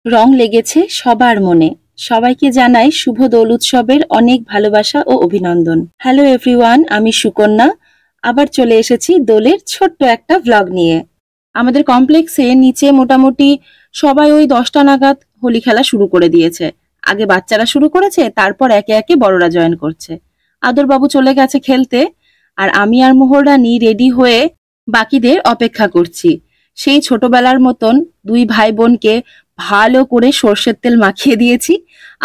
রং লেগেছে সবার মনে। সবাইকে জানাই শুভ দোল উৎসবের অনেক ভালোবাসা ও অভিনন্দন। হ্যালো এভরিওয়ান, আমি সুকন্যা। আবার চলে এসেছি দোলের ছোট্ট একটা ভ্লগ নিয়ে। আমাদের কমপ্লেক্সে নিচে মোটামুটি সবাই ওই 10টা নাগাদ হোলি খেলা শুরু করে দিয়েছে। আগে বাচ্চারা শুরু করেছে, তারপর একে একে বড়রা জয়েন করছে। আদরবাবু চলে গেছে খেলতে, আর আমি আর মোহরানি রেডি হয়ে বাকিদের অপেক্ষা করছি। সেই ছোটবেলার মতন দুই ভাই বোনকে ভালো করে সর্ষের তেল মাখিয়ে দিয়েছি।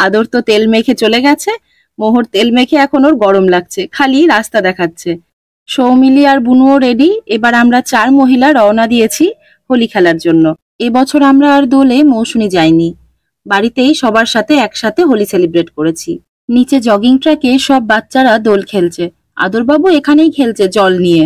আদর তো তেল মেখে চলে গেছে, মোহর তেল মেখে এখন ওর গরম লাগছে, খালি রাস্তা দেখাচ্ছে। সৌমিলি আর বুনুও রেডি। এবার আমরা 4 মহিলা রওনা দিয়েছি হোলি খেলার জন্য। এবছর আমরা আর দোলে মৌসুমী যাইনি, বাড়িতেই সবার সাথে একসাথে হোলি সেলিব্রেট করেছি। নিচে জগিং ট্র্যাকে সব বাচ্চারা দোল খেলছে, আদরবাবু এখানেই খেলছে জল নিয়ে।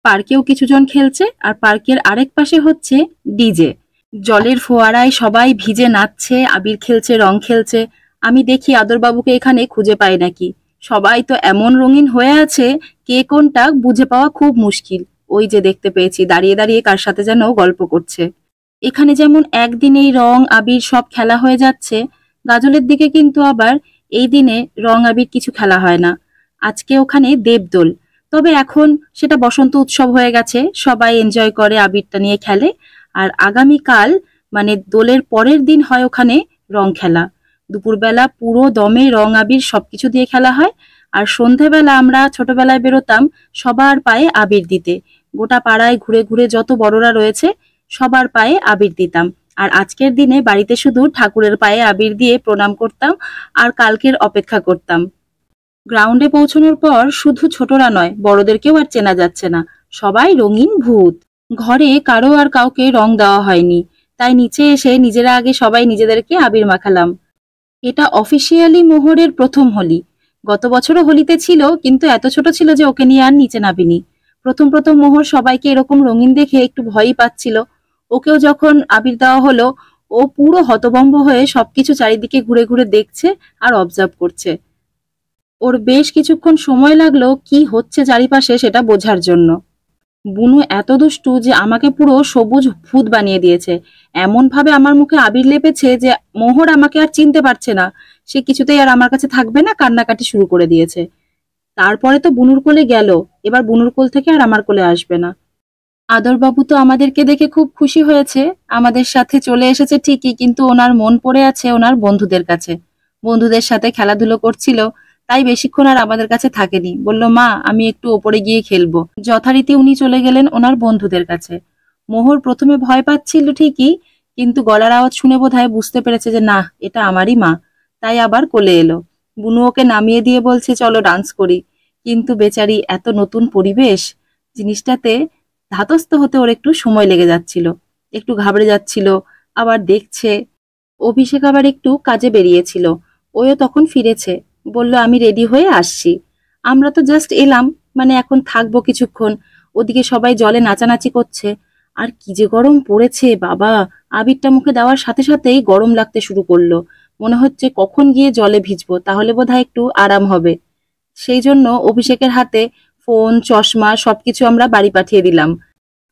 পার্কেও কিছুজন খেলছে, আর পার্কের আরেক পাশে হচ্ছে ডিজে। জলের ফোয়ারায় সবাই ভিজে নাচছে, আবির খেলছে, রং খেলছে। আমি দেখি আদরবাবুকে এখানে খুঁজে পাই নাকি। সবাই তো এমন রঙিন হয়ে আছে, কে কোনটা বুঝে পাওয়া খুব মুশকিল। ওই যে দেখতে পেয়েছি দাঁড়িয়ে দাঁড়িয়ে কার সাথে যেন গল্প করছে। এখানে যেমন একদিনেই রং আবির সব খেলা হয়ে যাচ্ছে, গাজলের দিকে কিন্তু আবার এই দিনে রং আবির কিছু খেলা হয় না। আজকে ওখানে দেবদোল, তবে এখন সেটা বসন্ত উৎসব হয়ে গেছে, সবাই এনজয় করে, আবিরটা নিয়ে খেলে। আর আগামীকাল মানে দোলের পরের দিন হয় ওখানে রং খেলা। দুপুরবেলা পুরো দমে রং আবির সবকিছু দিয়ে খেলা হয়। আর সন্ধেবেলা আমরা ছোটবেলায় বেরোতাম সবার পায়ে আবির দিতে। গোটা পাড়ায় ঘুরে ঘুরে যত বড়রা রয়েছে সবার পায়ে আবির দিতাম। আর আজকের দিনে বাড়িতে শুধু ঠাকুরের পায়ে আবির দিয়ে প্রণাম করতাম আর কালকের অপেক্ষা করতাম। গ্রাউন্ডে পৌঁছানোর পর শুধু ছোটরা নয়, বড়দেরকেও আর চেনা যাচ্ছে না, সবাই রঙিন ভূত। ঘরে কারো আর কাউকে রং দেওয়া হয়নি, তাই নিচে এসে নিজেরা আগে সবাই নিজেদেরকে আবির মাখালাম। এটা অফিসিয়ালি মোহরের প্রথম হোলি। গত বছরও হোলিতে ছিল, কিন্তু এত ছোট ছিল যে ওকে নিয়ে আর নিচে নামিনি। প্রথম প্রথম মোহর সবাইকে এরকম রঙিন দেখে একটু ভয়ই পাচ্ছিল। ওকেও যখন আবির দেওয়া হলো, ও পুরো হতভম্ব হয়ে সবকিছু চারিদিকে ঘুরে ঘুরে দেখছে আর অবজার্ভ করছে। ওর বেশ কিছুক্ষণ সময় লাগলো কি হচ্ছে চারিপাশে সেটা বোঝার জন্য। বুনু এত দুষ্টু যে আমাকে পুরো সবুজ ভূত বানিয়ে দিয়েছে। এমন ভাবে আমার মুখে আবির লেপেছে যে মোহর আমাকে আর চিনতে পারছে না। সে কিছুতেই আর আমার কাছে থাকবে না, কান্নাকাটি শুরু করে দিয়েছে। তারপরে তো বুনুর কোলে গেল, এবার বুনুর কোল থেকে আর আমার কোলে আসবে না। আদরবাবু তো আমাদেরকে দেখে খুব খুশি হয়েছে, আমাদের সাথে চলে এসেছে ঠিকই, কিন্তু ওনার মন পড়ে আছে ওনার বন্ধুদের কাছে। বন্ধুদের সাথে খেলাধুলো করছিল, তাই বেশিক্ষণ আর আমাদের কাছে থাকেনি। বলল, মা আমি একটু ওপরে গিয়ে খেলবো। যথারীতি উনি চলে গেলেন ওনার বন্ধুদের কাছে। মোহর প্রথমে ভয় পাচ্ছিল ঠিকই, কিন্তু গলার আওয়াজ শুনে বোধহয় বুঝতে পেরেছে যে না, এটা আমারই মা, তাই আবার কোলে এলো। বুনু ওকে নামিয়ে দিয়ে বলছে চলো ডান্স করি, কিন্তু বেচারি এত নতুন পরিবেশ, জিনিসটাতে ধাতস্থ হতে ওর একটু সময় লেগে যাচ্ছিল, একটু ঘাবড়ে যাচ্ছিল। আবার দেখছে অভিষেক আবার একটু কাজে বেরিয়েছিল, ওও তখন ফিরেছে, বলল আমি রেডি হয়ে আসছি। আমরা তো জাস্ট এলাম, মানে এখন থাকবো কিছুক্ষণ। ওদিকে সবাই জলে নাচানাচি করছে। আর কি যে গরম পড়েছে বাবা! আবিরটা মুখে দেওয়ার সাথে সাথেই গরম লাগতে শুরু করলো। মনে হচ্ছে কখন গিয়ে জলে ভিজবো, তাহলে বোধহয় একটু আরাম হবে। সেই জন্য অভিষেকের হাতে ফোন, চশমা সবকিছু আমরা বাড়ি পাঠিয়ে দিলাম।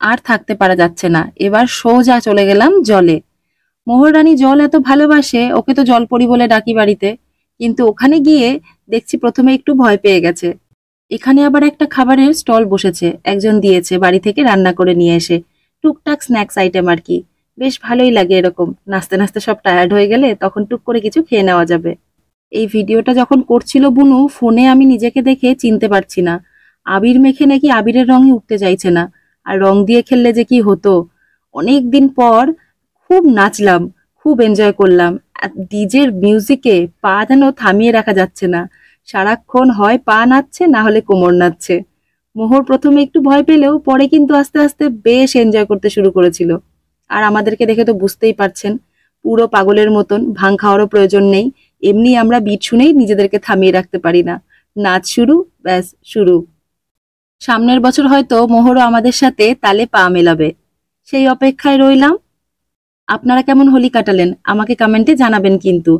আর থাকতে পারা যাচ্ছে না, এবার সোজা চলে গেলাম জলে। মোহর রানী জল এত ভালোবাসে, ওকে তো জলপরি বলে ডাকি বাড়িতে। কিন্তু ওখানে গিয়ে দেখছি প্রথমে একটু ভয় পেয়ে গেছে। এখানে আবার একটা খাবারের স্টল বসেছে, একজন দিয়েছে বাড়ি থেকে রান্না করে নিয়ে এসে, টুকটাক স্ন্যাক্স আইটেম আর কি। বেশ ভালোই লাগে এরকম, নাচতে নাচতে সব টায়ার্ড হয়ে গেলে তখন টুক করে কিছু খেয়ে নেওয়া যাবে। এই ভিডিওটা যখন করছিল বুনু, ফোনে আমি নিজেকে দেখে চিনতে পারছি না। আবির মেখে নাকি আবিরের রঙই উঠতে চাইছে না, আর রং দিয়ে খেললে যে কি হতো। অনেক দিন পর খুব নাচলাম, খুব এনজয় করলাম। ডিজের মিউজিকে পা যেন থামিয়ে রাখা যাচ্ছে না, সারাক্ষণ হয় পা নাচছে না হলে কোমর নাচছে। মোহর প্রথমে একটু ভয় পেলেও পরে কিন্তু আস্তে আস্তে বেশ এনজয় করতে শুরু করেছিল। আর আমাদেরকে দেখে তো বুঝতেই পারছেন, পুরো পাগলের মতন, ভাং খাওয়ারও প্রয়োজন নেই। এমনি আমরা বিট শুনেই নিজেদেরকে থামিয়ে রাখতে পারি না। নাচ শুরু, ব্যাস শুরু। সামনের বছর হয়তো মোহরও আমাদের সাথে তালে পা মেলাবে, সেই অপেক্ষায় রইলাম। আপনারা কেমন হোলি কাটালেন আমাকে কমেন্টে জানাবেন কিন্তু।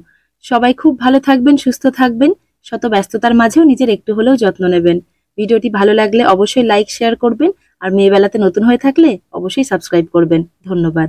সবাই খুব ভালো থাকবেন, সুস্থ থাকবেন, শত ব্যস্ততার মাঝেও নিজের একটু হলেও যত্ন নেবেন। ভিডিওটি ভালো লাগলে অবশ্যই লাইক শেয়ার করবেন, আর মেয়েবেলাতে নতুন হয়ে থাকলে অবশ্যই সাবস্ক্রাইব করবেন। ধন্যবাদ।